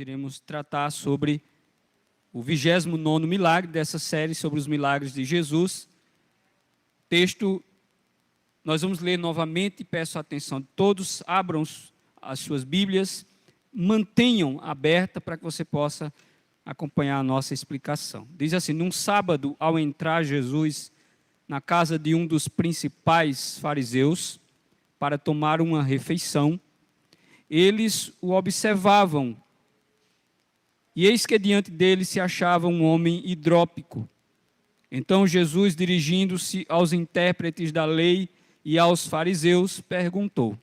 Hoje iremos tratar sobre o 29º milagre dessa série sobre os milagres de Jesus. Texto, nós vamos ler novamente, peço a atenção de todos, abram as suas Bíblias, mantenham aberta para que você possa acompanhar a nossa explicação. Diz assim: num sábado, ao entrar Jesus na casa de um dos principais fariseus para tomar uma refeição, eles o observavam, e eis que diante dele se achava um homem hidrópico. Então Jesus, dirigindo-se aos intérpretes da lei e aos fariseus, perguntou: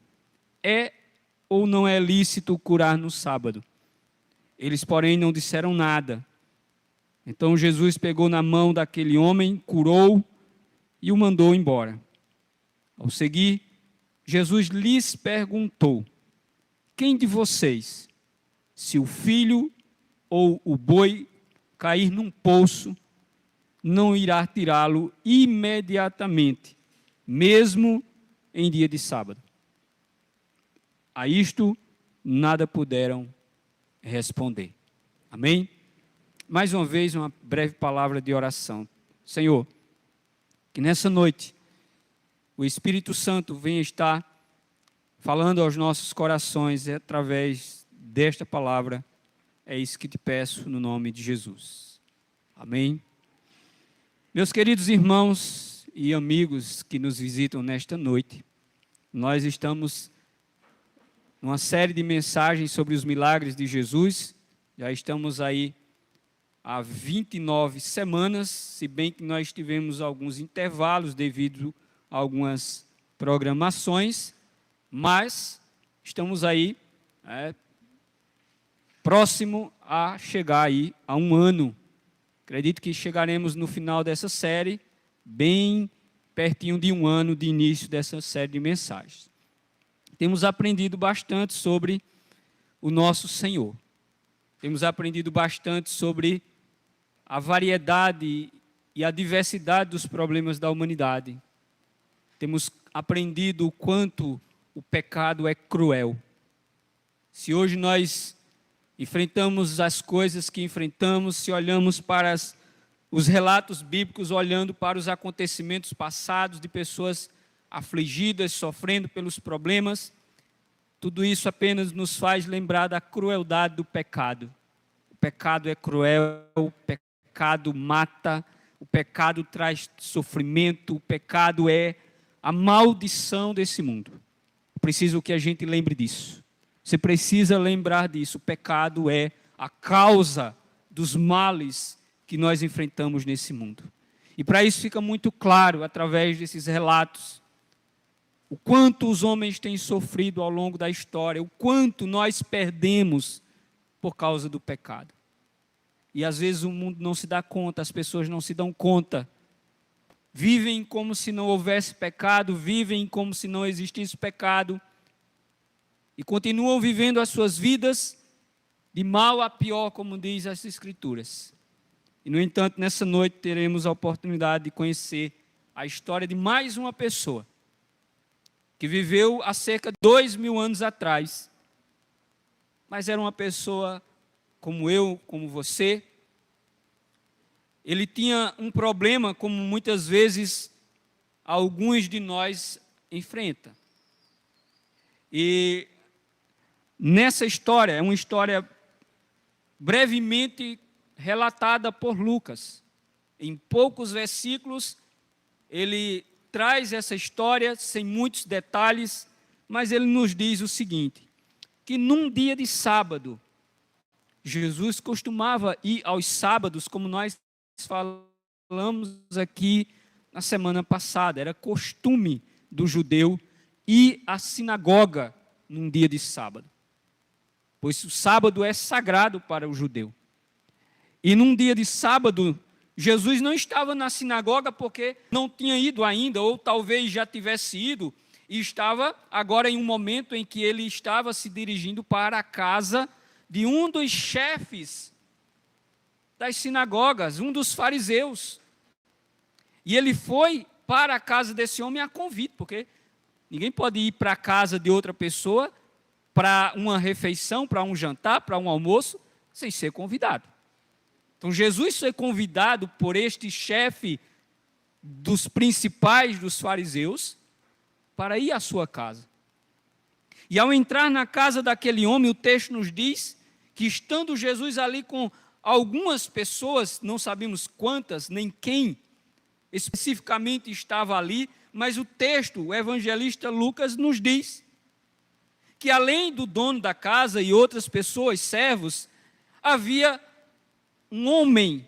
é ou não é lícito curar no sábado? Eles, porém, não disseram nada. Então Jesus pegou na mão daquele homem, curou e o mandou embora. Ao seguir, Jesus lhes perguntou: quem de vocês, se o filho ou o boi cair num poço, não irá tirá-lo imediatamente, mesmo em dia de sábado? A isto nada puderam responder. Amém? Mais uma vez, uma breve palavra de oração. Senhor, que nessa noite o Espírito Santo venha estar falando aos nossos corações através desta palavra. É isso que te peço no nome de Jesus. Amém? Meus queridos irmãos e amigos que nos visitam nesta noite, nós estamos numa série de mensagens sobre os milagres de Jesus. Já estamos aí há 29 semanas, se bem que nós tivemos alguns intervalos devido a algumas programações, mas estamos aí próximo a chegar aí a um ano. Acredito que chegaremos no final dessa série, bem pertinho de um ano de início dessa série de mensagens. Temos aprendido bastante sobre o nosso Senhor. Temos aprendido bastante sobre a variedade e a diversidade dos problemas da humanidade. Temos aprendido o quanto o pecado é cruel. Se hoje nós enfrentamos as coisas que enfrentamos, se olhamos para os relatos bíblicos, olhando para os acontecimentos passados de pessoas afligidas, sofrendo pelos problemas, tudo isso apenas nos faz lembrar da crueldade do pecado. O pecado é cruel, o pecado mata, o pecado traz sofrimento, o pecado é a maldição desse mundo. Preciso que a gente lembre disso. Você precisa lembrar disso. O pecado é a causa dos males que nós enfrentamos nesse mundo. E para isso fica muito claro, através desses relatos, o quanto os homens têm sofrido ao longo da história, o quanto nós perdemos por causa do pecado. E às vezes o mundo não se dá conta, as pessoas não se dão conta. Vivem como se não houvesse pecado, vivem como se não existisse pecado, e continuam vivendo as suas vidas de mal a pior, como diz as Escrituras. E, no entanto, nessa noite teremos a oportunidade de conhecer a história de mais uma pessoa que viveu há cerca de 2000 anos atrás, mas era uma pessoa como eu, como você. Ele tinha um problema, como muitas vezes alguns de nós enfrentam. E nessa história, é uma história brevemente relatada por Lucas. Em poucos versículos, ele traz essa história, sem muitos detalhes, mas ele nos diz o seguinte: que num dia de sábado, Jesus costumava ir aos sábados, como nós falamos aqui na semana passada. Era costume do judeu ir à sinagoga num dia de sábado, pois o sábado é sagrado para o judeu. E num dia de sábado, Jesus não estava na sinagoga porque não tinha ido ainda, ou talvez já tivesse ido, e estava agora em um momento em que ele estava se dirigindo para a casa de um dos chefes das sinagogas, um dos fariseus. E ele foi para a casa desse homem a convite, porque ninguém pode ir para a casa de outra pessoa para uma refeição, para um jantar, para um almoço, sem ser convidado. Então Jesus foi convidado por este chefe dos principais dos fariseus para ir à sua casa. E ao entrar na casa daquele homem, o texto nos diz que estando Jesus ali com algumas pessoas, não sabemos quantas, nem quem especificamente estava ali, mas o texto, o evangelista Lucas nos diz que além do dono da casa e outras pessoas, servos, havia um homem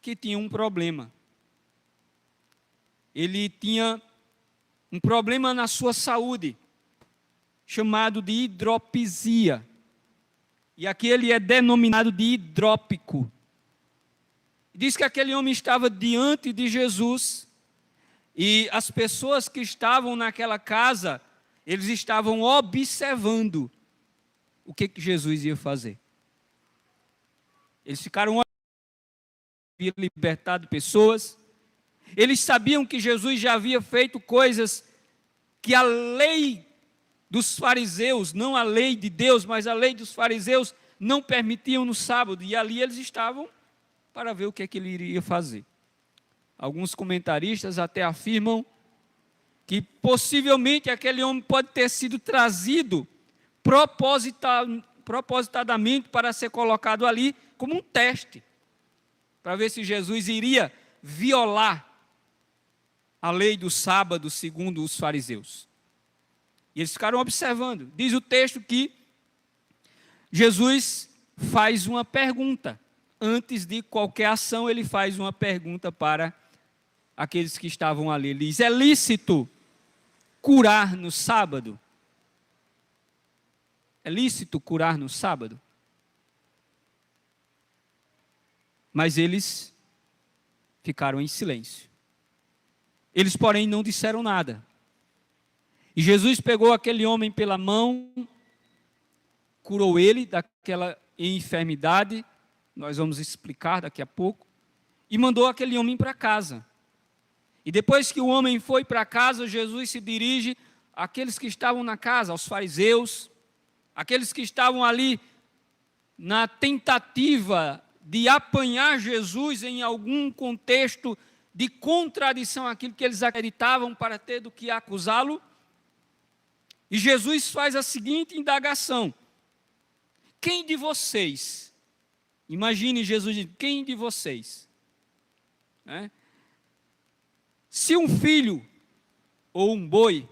que tinha um problema. Ele tinha um problema na sua saúde, chamado de hidropisia. E aqui ele é denominado de hidrópico. Diz que aquele homem estava diante de Jesus e as pessoas que estavam naquela casa, eles estavam observando o que Jesus ia fazer. Eles ficaram havia libertado pessoas. Eles sabiam que Jesus já havia feito coisas que a lei dos fariseus, não a lei de Deus, mas a lei dos fariseus não permitiam no sábado. E ali eles estavam para ver o que ele iria fazer. Alguns comentaristas até afirmam que possivelmente aquele homem pode ter sido trazido propositadamente para ser colocado ali como um teste, para ver se Jesus iria violar a lei do sábado segundo os fariseus. E eles ficaram observando. Diz o texto que Jesus faz uma pergunta. Antes de qualquer ação, ele faz uma pergunta para aqueles que estavam ali. Ele diz: é lícito curar no sábado? É lícito curar no sábado? Mas eles ficaram em silêncio. Eles, porém, não disseram nada. E Jesus pegou aquele homem pela mão, curou ele daquela enfermidade, nós vamos explicar daqui a pouco, e mandou aquele homem para casa. E depois que o homem foi para casa, Jesus se dirige àqueles que estavam na casa, aos fariseus, aqueles que estavam ali na tentativa de apanhar Jesus em algum contexto de contradição àquilo que eles acreditavam para ter do que acusá-lo. E Jesus faz a seguinte indagação: quem de vocês, imagine Jesus dizendo, quem de vocês, se um filho ou um boi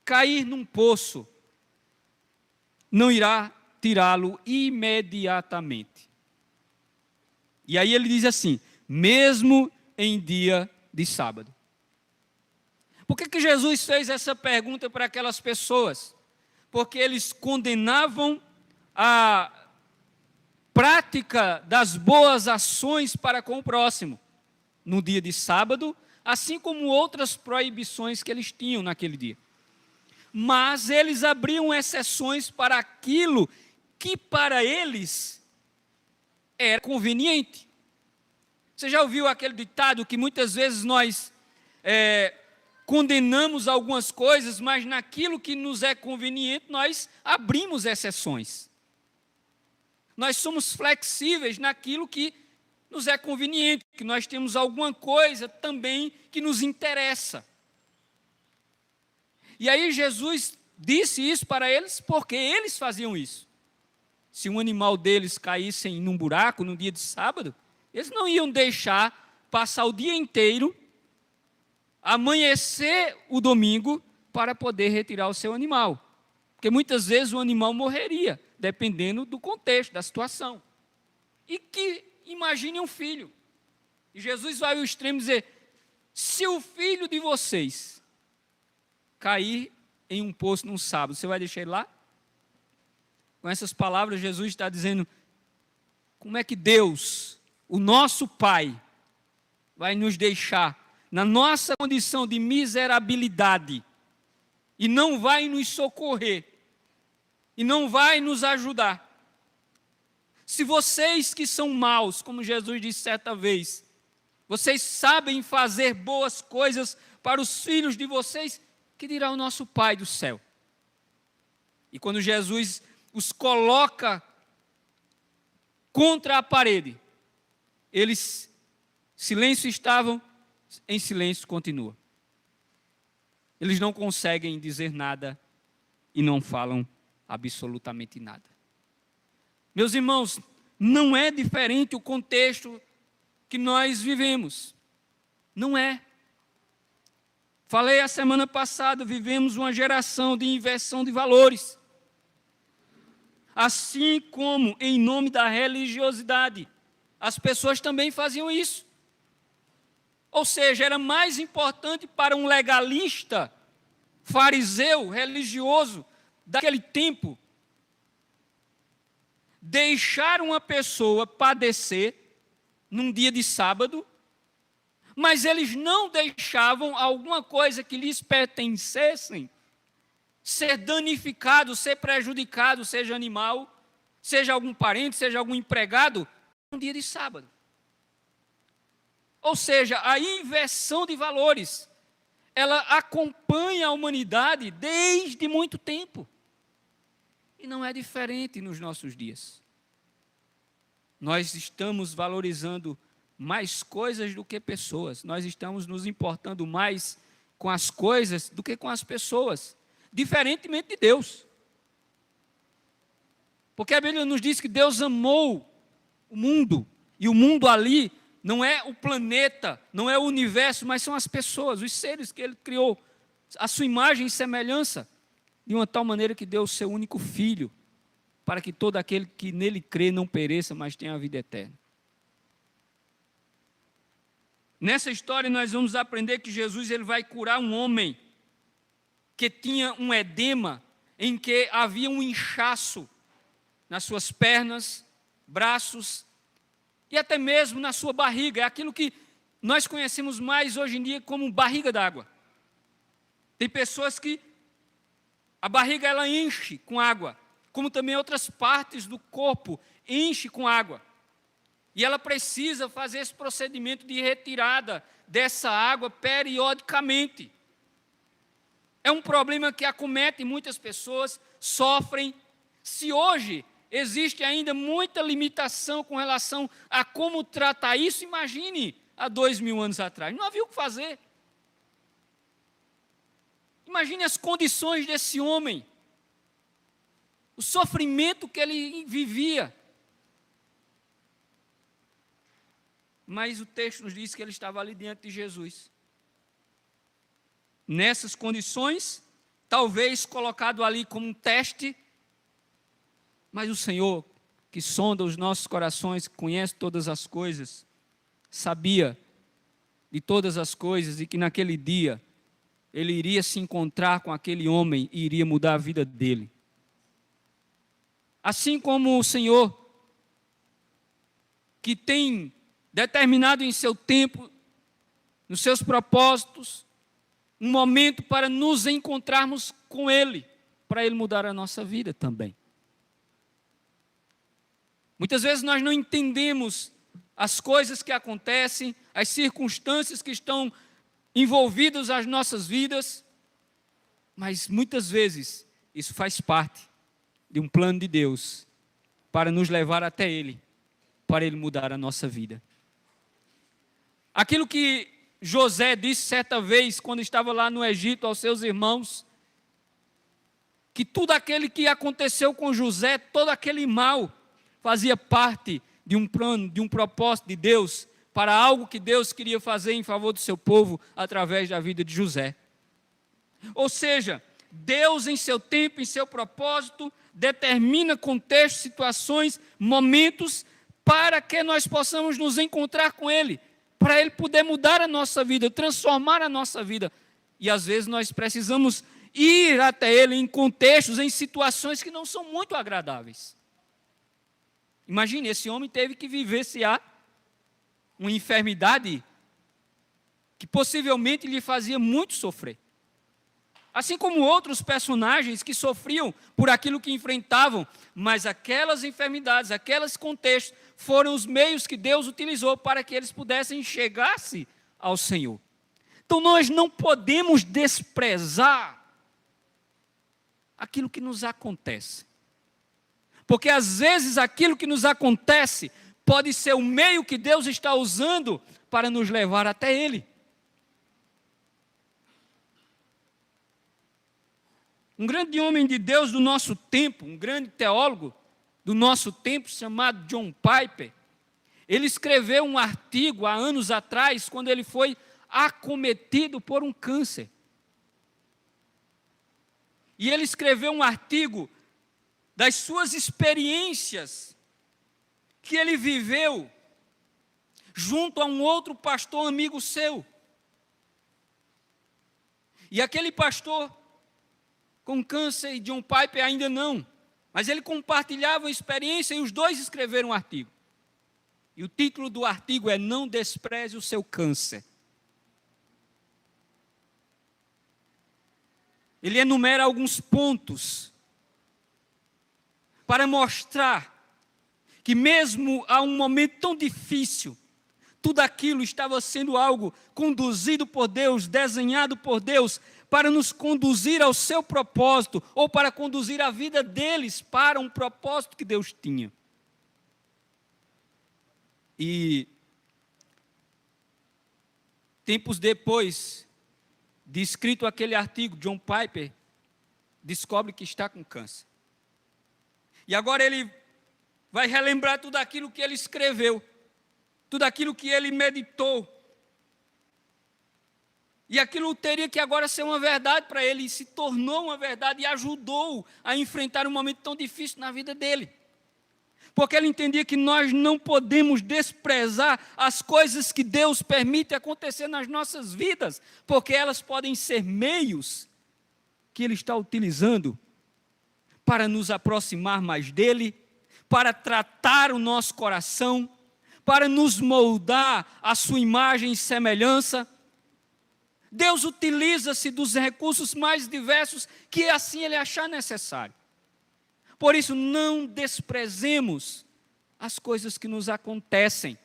cair num poço, não irá tirá-lo imediatamente? E aí ele diz assim: mesmo em dia de sábado. Por que Jesus fez essa pergunta para aquelas pessoas? Porque eles condenavam a prática das boas ações para com o próximo no dia de sábado, assim como outras proibições que eles tinham naquele dia. Mas eles abriam exceções para aquilo que para eles era conveniente. Você já ouviu aquele ditado que muitas vezes nós condenamos algumas coisas, mas naquilo que nos é conveniente nós abrimos exceções. Nós somos flexíveis naquilo que nos é conveniente, que nós temos alguma coisa também que nos interessa. E aí Jesus disse isso para eles porque eles faziam isso. Se um animal deles caísse num buraco no dia de sábado, eles não iam deixar passar o dia inteiro, amanhecer o domingo para poder retirar o seu animal. Porque muitas vezes o animal morreria, dependendo do contexto, da situação. E que imagine um filho. E Jesus vai ao extremo dizer: se o filho de vocês cair em um poço num sábado, você vai deixar ele lá? Com essas palavras, Jesus está dizendo: como é que Deus, o nosso Pai, vai nos deixar na nossa condição de miserabilidade e não vai nos socorrer e não vai nos ajudar? Se vocês que são maus, como Jesus disse certa vez, vocês sabem fazer boas coisas para os filhos de vocês, que dirá o nosso Pai do céu? E quando Jesus os coloca contra a parede. Eles, silêncio estavam, em silêncio continua. Eles não conseguem dizer nada e não falam absolutamente nada. Meus irmãos, não é diferente o contexto que nós vivemos. Não é. Falei a semana passada, vivemos uma geração de inversão de valores. Assim como em nome da religiosidade, as pessoas também faziam isso. Ou seja, era mais importante para um legalista, fariseu, religioso daquele tempo, deixar uma pessoa padecer num dia de sábado, mas eles não deixavam alguma coisa que lhes pertencessem ser danificado, ser prejudicado, seja animal, seja algum parente, seja algum empregado, num dia de sábado. Ou seja, a inversão de valores, ela acompanha a humanidade desde muito tempo. E não é diferente nos nossos dias. Nós estamos valorizando mais coisas do que pessoas. Nós estamos nos importando mais com as coisas do que com as pessoas. Diferentemente de Deus. Porque a Bíblia nos diz que Deus amou o mundo. E o mundo ali não é o planeta, não é o universo, mas são as pessoas, os seres que Ele criou. A sua imagem e semelhança. De uma tal maneira que deu o seu único filho, para que todo aquele que nele crê não pereça, mas tenha a vida eterna. Nessa história nós vamos aprender que Jesus ele vai curar um homem que tinha um edema, em que havia um inchaço nas suas pernas, braços e até mesmo na sua barriga. É aquilo que nós conhecemos mais hoje em dia como barriga d'água. Tem pessoas que a barriga ela enche com água, como também outras partes do corpo enche com água. E ela precisa fazer esse procedimento de retirada dessa água periodicamente. É um problema que acomete muitas pessoas, sofrem. Se hoje existe ainda muita limitação com relação a como tratar isso, imagine há 2000 anos atrás. Não havia o que fazer. Imagine as condições desse homem, o sofrimento que ele vivia. Mas o texto nos diz que ele estava ali diante de Jesus. Nessas condições, talvez colocado ali como um teste, mas o Senhor, que sonda os nossos corações, que conhece todas as coisas, sabia de todas as coisas e que naquele dia ele iria se encontrar com aquele homem e iria mudar a vida dele. Assim como o Senhor, que tem determinado em seu tempo, nos seus propósitos, um momento para nos encontrarmos com Ele, para Ele mudar a nossa vida também. Muitas vezes nós não entendemos as coisas que acontecem, as circunstâncias que estão envolvidas nas nossas vidas, mas muitas vezes isso faz parte de um plano de Deus para nos levar até Ele, para Ele mudar a nossa vida. Aquilo que José disse certa vez, quando estava lá no Egito, aos seus irmãos, que tudo aquele que aconteceu com José, todo aquele mal, fazia parte de um plano, de um propósito de Deus, para algo que Deus queria fazer em favor do seu povo, através da vida de José. Ou seja, Deus em seu tempo, em seu propósito, determina contextos, situações, momentos, para que nós possamos nos encontrar com Ele, para Ele poder mudar a nossa vida, transformar a nossa vida. E às vezes nós precisamos ir até Ele em contextos, em situações que não são muito agradáveis. Imagine, esse homem teve que vivenciar uma enfermidade que possivelmente lhe fazia muito sofrer. Assim como outros personagens que sofriam por aquilo que enfrentavam, mas aquelas enfermidades, aqueles contextos, foram os meios que Deus utilizou para que eles pudessem chegar-se ao Senhor. Então nós não podemos desprezar aquilo que nos acontece. Porque às vezes aquilo que nos acontece pode ser o meio que Deus está usando para nos levar até Ele. Um grande homem de Deus do nosso tempo, um grande teólogo do nosso tempo, chamado John Piper, ele escreveu um artigo há anos atrás, quando ele foi acometido por um câncer. E ele escreveu um artigo das suas experiências que ele viveu junto a um outro pastor amigo seu. E aquele pastor com câncer, e John Piper ainda não, mas ele compartilhava a experiência e os dois escreveram um artigo. E o título do artigo é Não Despreze o Seu Câncer. Ele enumera alguns pontos para mostrar que mesmo a um momento tão difícil, tudo aquilo estava sendo algo conduzido por Deus, desenhado por Deus, para nos conduzir ao seu propósito, ou para conduzir a vida deles para um propósito que Deus tinha. E tempos depois de escrito aquele artigo, John Piper descobre que está com câncer. E agora ele vai relembrar tudo aquilo que ele escreveu, tudo aquilo que ele meditou. E aquilo teria que agora ser uma verdade para ele, e se tornou uma verdade e ajudou a enfrentar um momento tão difícil na vida dele. Porque ele entendia que nós não podemos desprezar as coisas que Deus permite acontecer nas nossas vidas, porque elas podem ser meios que Ele está utilizando para nos aproximar mais dEle, para tratar o nosso coração, para nos moldar à sua imagem e semelhança. Deus utiliza-se dos recursos mais diversos que assim Ele achar necessário. Por isso, não desprezemos as coisas que nos acontecem,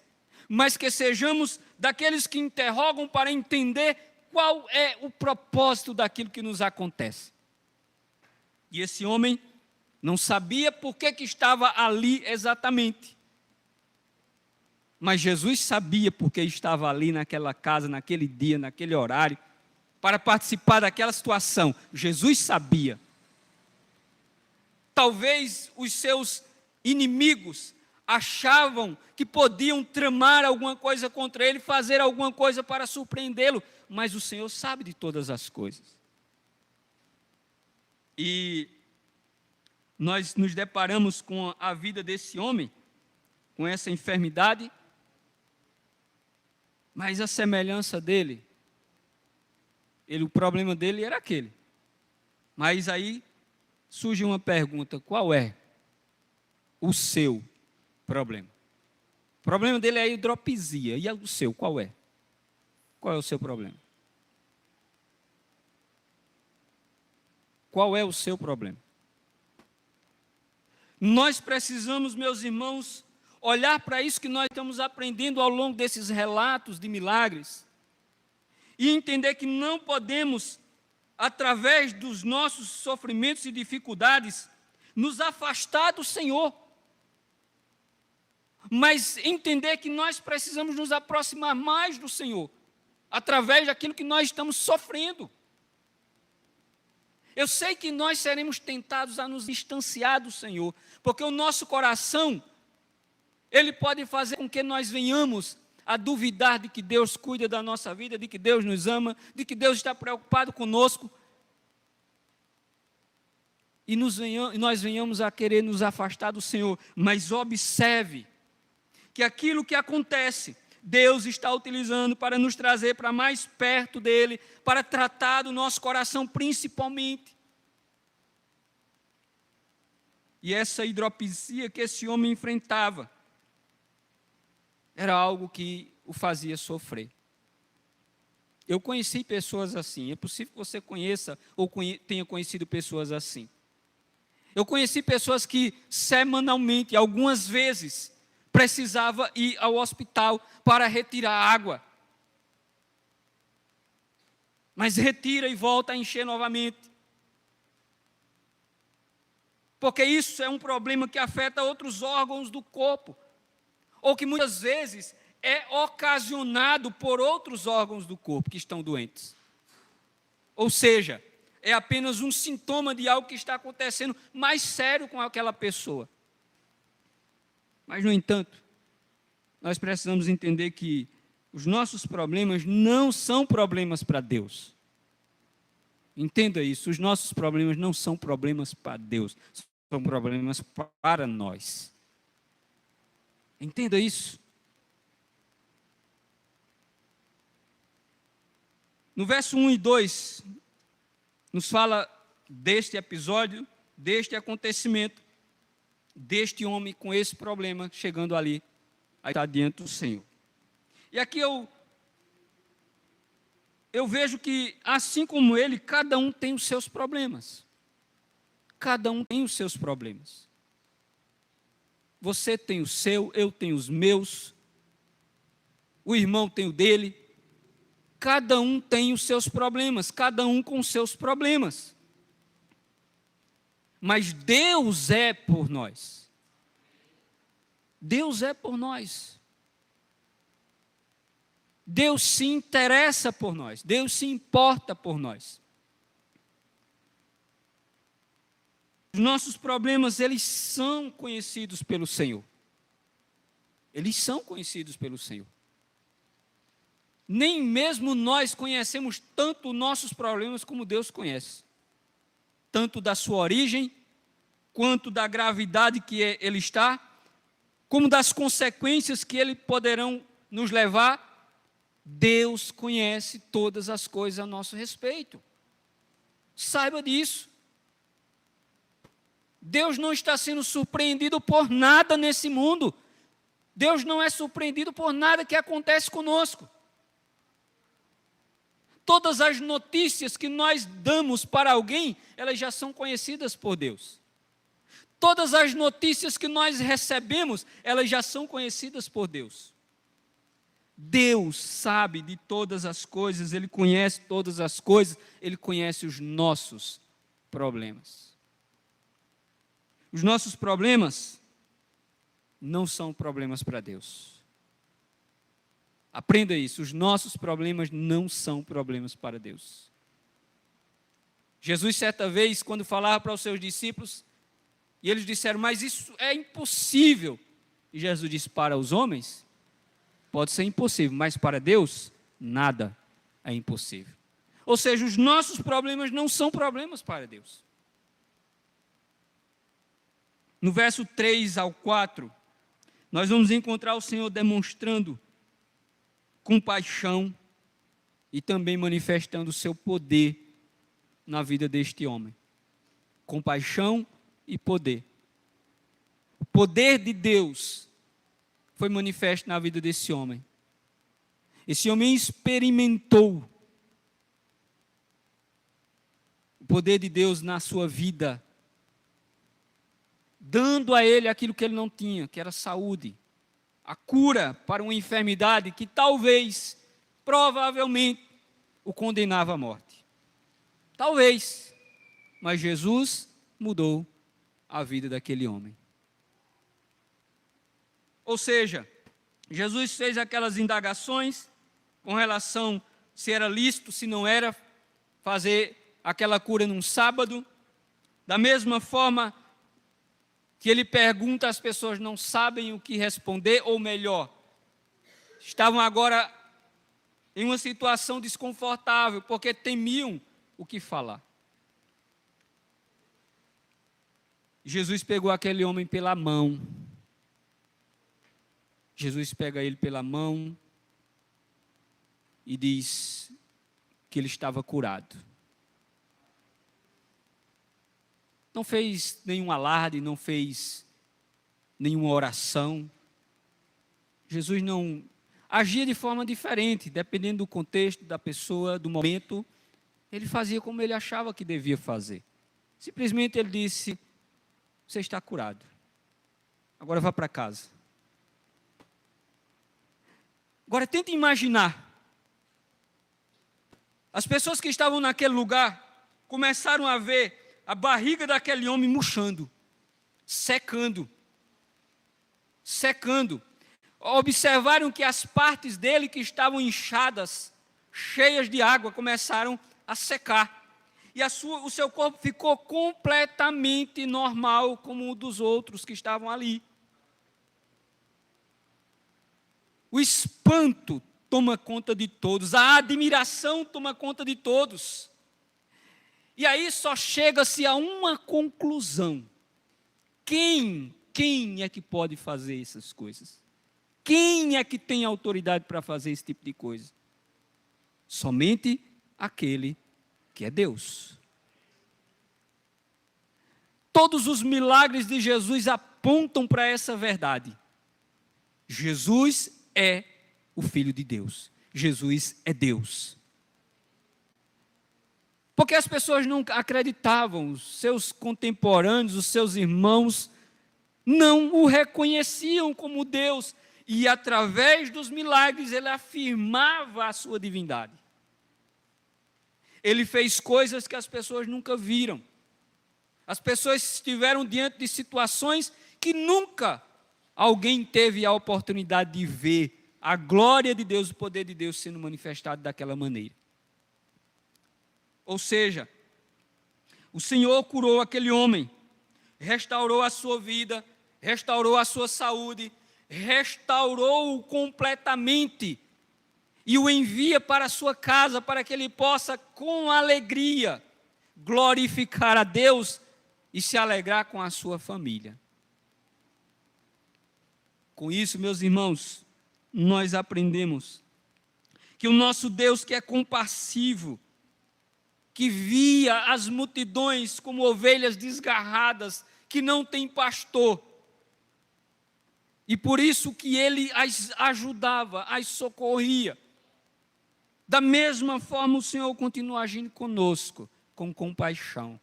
mas que sejamos daqueles que interrogam para entender qual é o propósito daquilo que nos acontece. E esse homem não sabia por que estava ali exatamente, mas Jesus sabia por que estava ali naquela casa, naquele dia, naquele horário, para participar daquela situação. Jesus sabia. Talvez os seus inimigos achavam que podiam tramar alguma coisa contra ele, fazer alguma coisa para surpreendê-lo, mas o Senhor sabe de todas as coisas. E nós nos deparamos com a vida desse homem, com essa enfermidade, mas a semelhança dele, o problema dele era aquele. Mas aí surge uma pergunta: qual é o seu problema? O problema dele é a hidropisia. E o seu, qual é? Qual é o seu problema? Qual é o seu problema? Nós precisamos, meus irmãos, olhar para isso que nós estamos aprendendo ao longo desses relatos de milagres e entender que não podemos, através dos nossos sofrimentos e dificuldades, nos afastar do Senhor, mas entender que nós precisamos nos aproximar mais do Senhor, através daquilo que nós estamos sofrendo. Eu sei que nós seremos tentados a nos distanciar do Senhor, porque o nosso coração, ele pode fazer com que nós venhamos a duvidar de que Deus cuida da nossa vida, de que Deus nos ama, de que Deus está preocupado conosco, e nós venhamos a querer nos afastar do Senhor. Mas observe que aquilo que acontece, Deus está utilizando para nos trazer para mais perto dEle, para tratar do nosso coração principalmente. E essa hidropisia que esse homem enfrentava, era algo que o fazia sofrer. Eu conheci pessoas assim, é possível que você conheça ou tenha conhecido pessoas assim. Eu conheci pessoas que semanalmente, algumas vezes, precisava ir ao hospital para retirar água. Mas retira e volta a encher novamente. porque isso é um problema que afeta outros órgãos do corpo, ou que muitas vezes é ocasionado por outros órgãos do corpo que estão doentes. Ou seja, é apenas um sintoma de algo que está acontecendo mais sério com aquela pessoa. Mas, no entanto, nós precisamos entender que os nossos problemas não são problemas para Deus. Entenda isso, os nossos problemas não são problemas para Deus, são problemas para nós. Entenda isso. No verso 1 e 2, nos fala deste episódio, deste acontecimento, deste homem com esse problema, chegando ali, aí está diante do Senhor. E aqui eu vejo que, assim como ele, cada um tem os seus problemas. Cada um tem os seus problemas. Você tem o seu, eu tenho os meus, o irmão tem o dele. Cada um tem os seus problemas, cada um com os seus problemas. Mas Deus é por nós. Deus é por nós. Deus se interessa por nós. Deus se importa por nós. Os nossos problemas, eles são conhecidos pelo Senhor. Eles são conhecidos pelo Senhor. Nem mesmo nós conhecemos tanto os nossos problemas como Deus conhece. Tanto da sua origem, quanto da gravidade que ele está, como das consequências que ele poderão nos levar. Deus conhece todas as coisas a nosso respeito. Saiba disso. Deus não está sendo surpreendido por nada nesse mundo. Deus não é surpreendido por nada que acontece conosco. Todas as notícias que nós damos para alguém, elas já são conhecidas por Deus. Todas as notícias que nós recebemos, elas já são conhecidas por Deus. Deus sabe de todas as coisas, Ele conhece todas as coisas, Ele conhece os nossos problemas. Os nossos problemas não são problemas para Deus. Aprenda isso, os nossos problemas não são problemas para Deus. Jesus, certa vez, quando falava para os seus discípulos, e eles disseram, mas isso é impossível. E Jesus disse, para os homens, pode ser impossível, mas para Deus, nada é impossível. Ou seja, os nossos problemas não são problemas para Deus. No verso 3 ao 4, nós vamos encontrar o Senhor demonstrando compaixão e também manifestando o seu poder na vida deste homem. Compaixão e poder. O poder de Deus foi manifesto na vida desse homem. Esse homem experimentou o poder de Deus na sua vida, dando a ele aquilo que ele não tinha, que era saúde, a cura para uma enfermidade que talvez, provavelmente, o condenava à morte. Talvez, mas Jesus mudou a vida daquele homem. Ou seja, Jesus fez aquelas indagações com relação se era lícito, se não era, fazer aquela cura num sábado. Da mesma forma que ele pergunta, as pessoas não sabem o que responder, ou melhor, estavam agora em uma situação desconfortável, porque temiam o que falar. Jesus pegou aquele homem pela mão. Jesus pega ele pela mão e diz que ele estava curado. Não fez nenhum alarde, não fez nenhuma oração. Jesus não agia de forma diferente, dependendo do contexto, da pessoa, do momento. Ele fazia como ele achava que devia fazer. Simplesmente ele disse, você está curado. Agora vá para casa. Agora tente imaginar. As pessoas que estavam naquele lugar começaram a ver a barriga daquele homem murchando. secando. Secando. Observaram que as partes dele que estavam inchadas, cheias de água, começaram a secar. E o seu corpo ficou completamente normal, como o dos outros que estavam ali. O espanto toma conta de todos, a admiração toma conta de todos. E aí só chega-se a uma conclusão. Quem é que pode fazer essas coisas? Quem é que tem autoridade para fazer esse tipo de coisa? Somente aquele que é Deus. Todos os milagres de Jesus apontam para essa verdade. Jesus é o Filho de Deus. Jesus é Deus. Porque as pessoas não acreditavam, os seus contemporâneos, os seus irmãos, não o reconheciam como Deus. E através dos milagres ele afirmava a sua divindade. Ele fez coisas que as pessoas nunca viram. As pessoas estiveram diante de situações que nunca alguém teve a oportunidade de ver a glória de Deus, o poder de Deus sendo manifestado daquela maneira. Ou seja, o Senhor curou aquele homem, restaurou a sua vida, restaurou a sua saúde, restaurou-o completamente e o envia para a sua casa para que ele possa, com alegria, glorificar a Deus e se alegrar com a sua família. Com isso, meus irmãos, nós aprendemos que o nosso Deus, que é compassivo, que via as multidões como ovelhas desgarradas, que não tem pastor, e por isso que ele as ajudava, as socorria. Da mesma forma, o Senhor continua agindo conosco, com compaixão.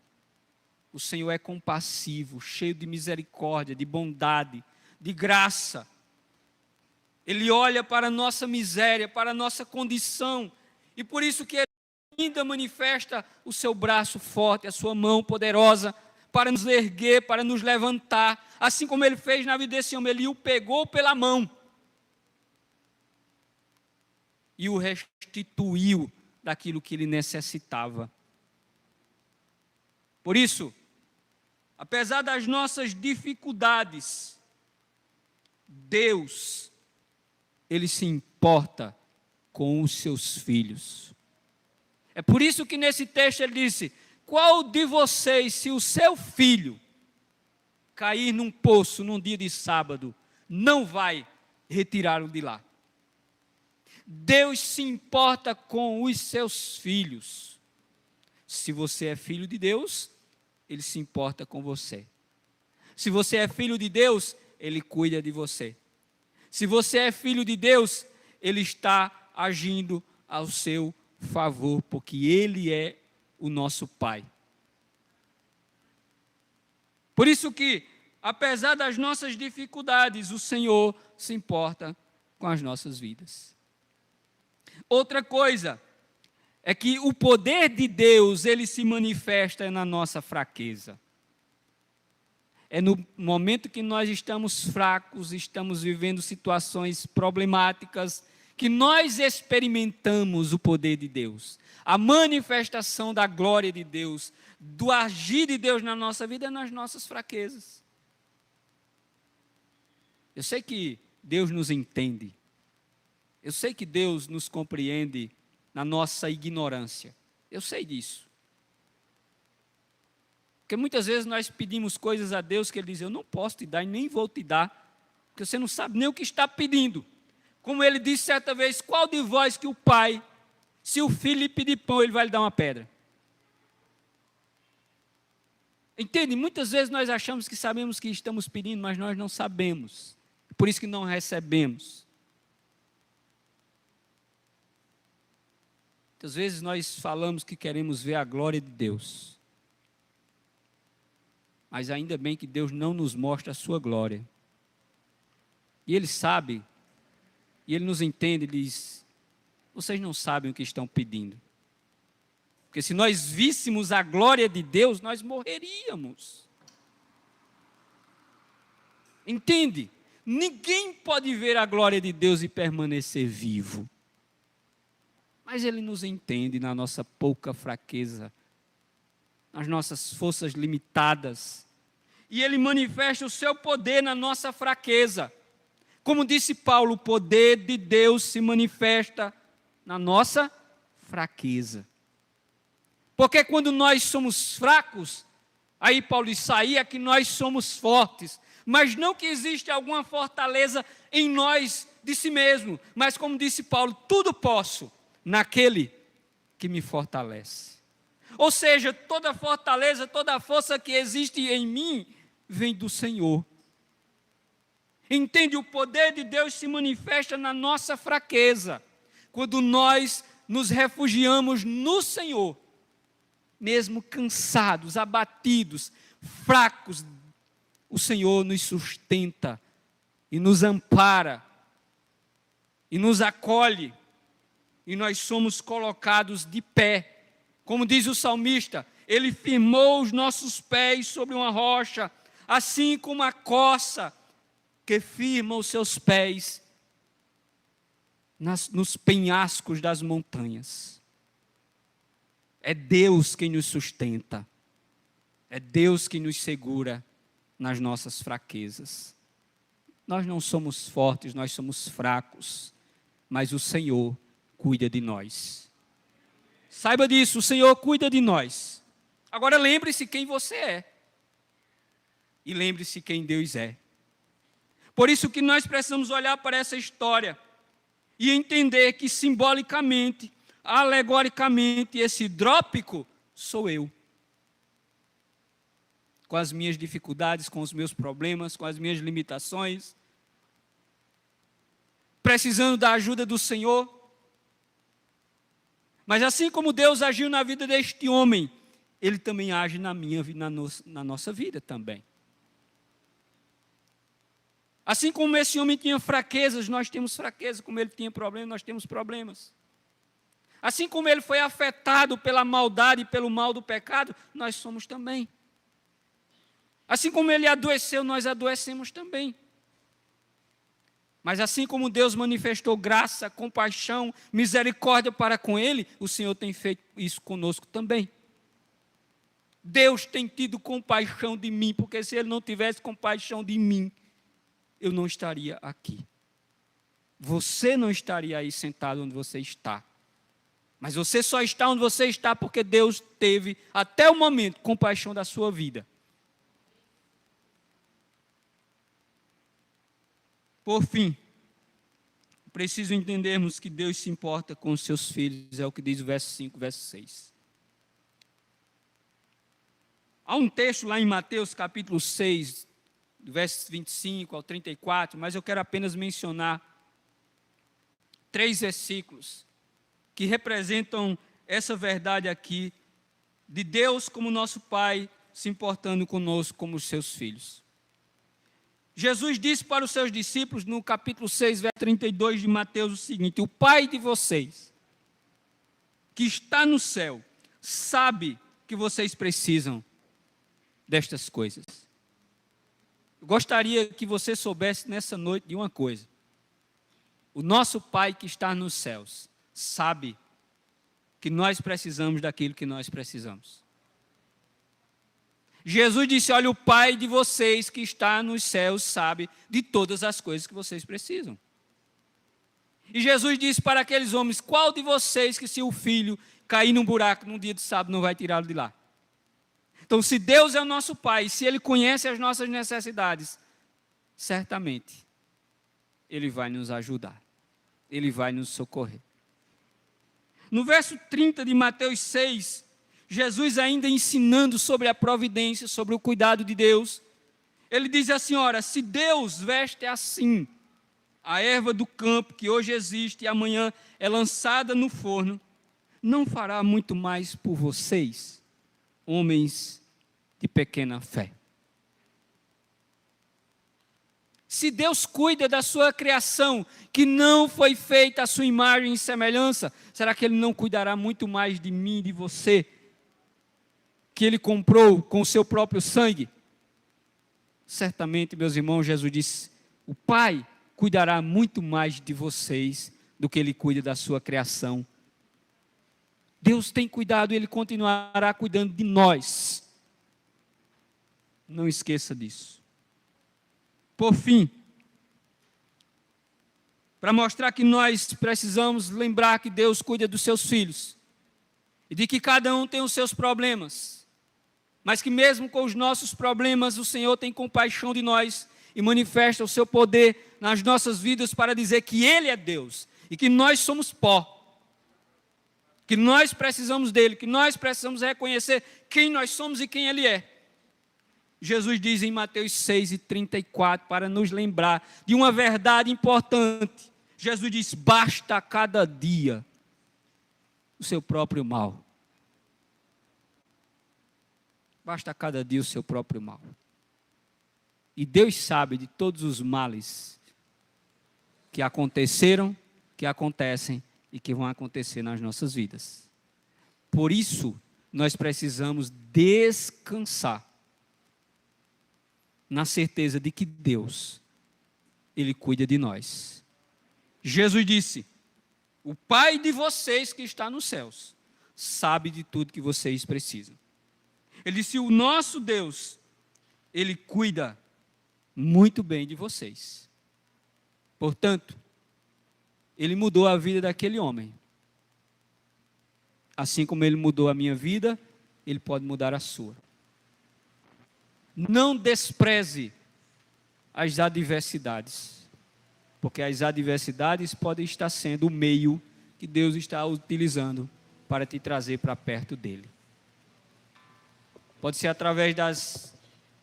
O Senhor é compassivo, cheio de misericórdia, de bondade, de graça. Ele olha para a nossa miséria, para a nossa condição, e por isso que ele ainda manifesta o seu braço forte, a sua mão poderosa, para nos erguer, para nos levantar, assim como ele fez na vida desse homem. Ele o pegou pela mão e o restituiu daquilo que ele necessitava. Por isso, apesar das nossas dificuldades, Deus, ele se importa com os seus filhos. É por isso que nesse texto ele disse: qual de vocês, se o seu filho cair num poço num dia de sábado, não vai retirá-lo de lá? Deus se importa com os seus filhos. Se você é filho de Deus, ele se importa com você. Se você é filho de Deus, ele cuida de você. Se você é filho de Deus, ele está agindo ao seu favor, porque ele é o nosso Pai. Por isso que, apesar das nossas dificuldades, o Senhor se importa com as nossas vidas. Outra coisa é que o poder de Deus, ele se manifesta na nossa fraqueza. É no momento que nós estamos fracos, estamos vivendo situações problemáticas, que nós experimentamos o poder de Deus. A manifestação da glória de Deus, do agir de Deus na nossa vida, é nas nossas fraquezas. Eu sei que Deus nos entende. Eu sei que Deus nos compreende na nossa ignorância. Eu sei disso. Porque muitas vezes nós pedimos coisas a Deus que Ele diz: eu não posso te dar e nem vou te dar, porque você não sabe nem o que está pedindo. Como Ele disse certa vez: qual de vós que o pai, se o filho lhe pedir pão, ele vai lhe dar uma pedra? Entende? Muitas vezes nós achamos que sabemos que estamos pedindo, mas nós não sabemos. Por isso que não recebemos. Muitas vezes nós falamos que queremos ver a glória de Deus. Mas ainda bem que Deus não nos mostra a sua glória. E Ele sabe, e Ele nos entende e diz: vocês não sabem o que estão pedindo. Porque se nós víssemos a glória de Deus, nós morreríamos. Entende? Ninguém pode ver a glória de Deus e permanecer vivo. Mas Ele nos entende na nossa pouca fraqueza, nas nossas forças limitadas. E Ele manifesta o seu poder na nossa fraqueza. Como disse Paulo, o poder de Deus se manifesta na nossa fraqueza. Porque quando nós somos fracos, aí Paulo diz, aí é que nós somos fortes. Mas não que existe alguma fortaleza em nós de si mesmo. Mas como disse Paulo, tudo posso naquele que me fortalece. Ou seja, toda fortaleza, toda força que existe em mim, vem do Senhor. Entende? O poder de Deus se manifesta na nossa fraqueza. Quando nós nos refugiamos no Senhor, mesmo cansados, abatidos, fracos, o Senhor nos sustenta e nos ampara e nos acolhe e nós somos colocados de pé. Como diz o salmista, Ele firmou os nossos pés sobre uma rocha, assim como a corça que firma os seus pés nos penhascos das montanhas. É Deus quem nos sustenta. É Deus que nos segura nas nossas fraquezas. Nós não somos fortes, nós somos fracos, mas o Senhor cuida de nós. Saiba disso, o Senhor cuida de nós. Agora lembre-se quem você é. E lembre-se quem Deus é. Por isso que nós precisamos olhar para essa história e entender que simbolicamente, alegoricamente, esse hidrópico sou eu. Com as minhas dificuldades, com os meus problemas, com as minhas limitações, precisando da ajuda do Senhor. Mas assim como Deus agiu na vida deste homem, Ele também age na minha vida, na nossa vida também. Assim como esse homem tinha fraquezas, nós temos fraquezas. Como ele tinha problemas, nós temos problemas. Assim como ele foi afetado pela maldade e pelo mal do pecado, nós somos também. Assim como ele adoeceu, nós adoecemos também. Mas assim como Deus manifestou graça, compaixão, misericórdia para com ele, o Senhor tem feito isso conosco também. Deus tem tido compaixão de mim, porque se Ele não tivesse compaixão de mim, eu não estaria aqui. Você não estaria aí sentado onde você está. Mas você só está onde você está porque Deus teve, até o momento, compaixão da sua vida. Por fim, preciso entendermos que Deus se importa com os seus filhos, é o que diz o verso 5, verso 6. Há um texto lá em Mateus capítulo 6, do verso 25 ao 34, mas eu quero apenas mencionar 3 versículos que representam essa verdade aqui, de Deus como nosso Pai, se importando conosco como os seus filhos. Jesus disse para os seus discípulos, no capítulo 6, verso 32 de Mateus, o seguinte: o Pai de vocês, que está no céu, sabe que vocês precisam destas coisas. Eu gostaria que você soubesse nessa noite de uma coisa. O nosso Pai que está nos céus sabe que nós precisamos daquilo que nós precisamos. Jesus disse: olha, o Pai de vocês que está nos céus sabe de todas as coisas que vocês precisam. E Jesus disse para aqueles homens: qual de vocês que se o filho cair num buraco num dia de sábado não vai tirá-lo de lá? Então, se Deus é o nosso Pai, se Ele conhece as nossas necessidades, certamente Ele vai nos ajudar. Ele vai nos socorrer. No verso 30 de Mateus 6, Jesus ainda ensinando sobre a providência, sobre o cuidado de Deus, Ele diz assim: ora, se Deus veste assim a erva do campo que hoje existe e amanhã é lançada no forno, não fará muito mais por vocês, homens de pequena fé. Se Deus cuida da sua criação, que não foi feita a sua imagem e semelhança, será que Ele não cuidará muito mais de mim e de você, que Ele comprou com o seu próprio sangue? certamente, meus irmãos, Jesus disse, o Pai cuidará muito mais de vocês do que Ele cuida da sua criação. Deus tem cuidado e Ele continuará cuidando de nós. Não esqueça disso. Por fim, para mostrar que nós precisamos lembrar que Deus cuida dos seus filhos e de que cada um tem os seus problemas, mas que mesmo com os nossos problemas, o Senhor tem compaixão de nós e manifesta o seu poder nas nossas vidas para dizer que Ele é Deus e que nós somos pó, que nós precisamos dEle, que nós precisamos reconhecer quem nós somos e quem Ele é. Jesus diz em Mateus 6:34, para nos lembrar de uma verdade importante. Jesus diz, basta a cada dia o seu próprio mal. Basta a cada dia o seu próprio mal. E Deus sabe de todos os males que aconteceram, que acontecem e que vão acontecer nas nossas vidas. Por isso, nós precisamos descansar na certeza de que Deus, Ele cuida de nós. Jesus disse, o Pai de vocês que está nos céus, sabe de tudo que vocês precisam. Ele disse, o nosso Deus, Ele cuida muito bem de vocês. Portanto, Ele mudou a vida daquele homem. Assim como Ele mudou a minha vida, Ele pode mudar a sua. Não despreze as adversidades, porque as adversidades podem estar sendo o meio que Deus está utilizando para te trazer para perto dEle. Pode ser através das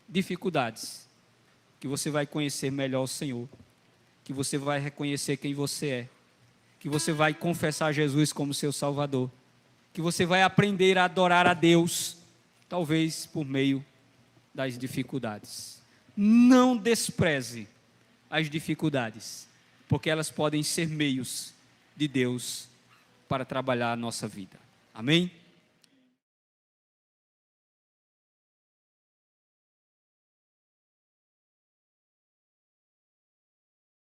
dificuldades que você vai conhecer melhor o Senhor, que você vai reconhecer quem você é, que você vai confessar Jesus como seu Salvador, que você vai aprender a adorar a Deus, talvez por meio das dificuldades. Não despreze as dificuldades, porque elas podem ser meios de Deus para trabalhar a nossa vida. Amém?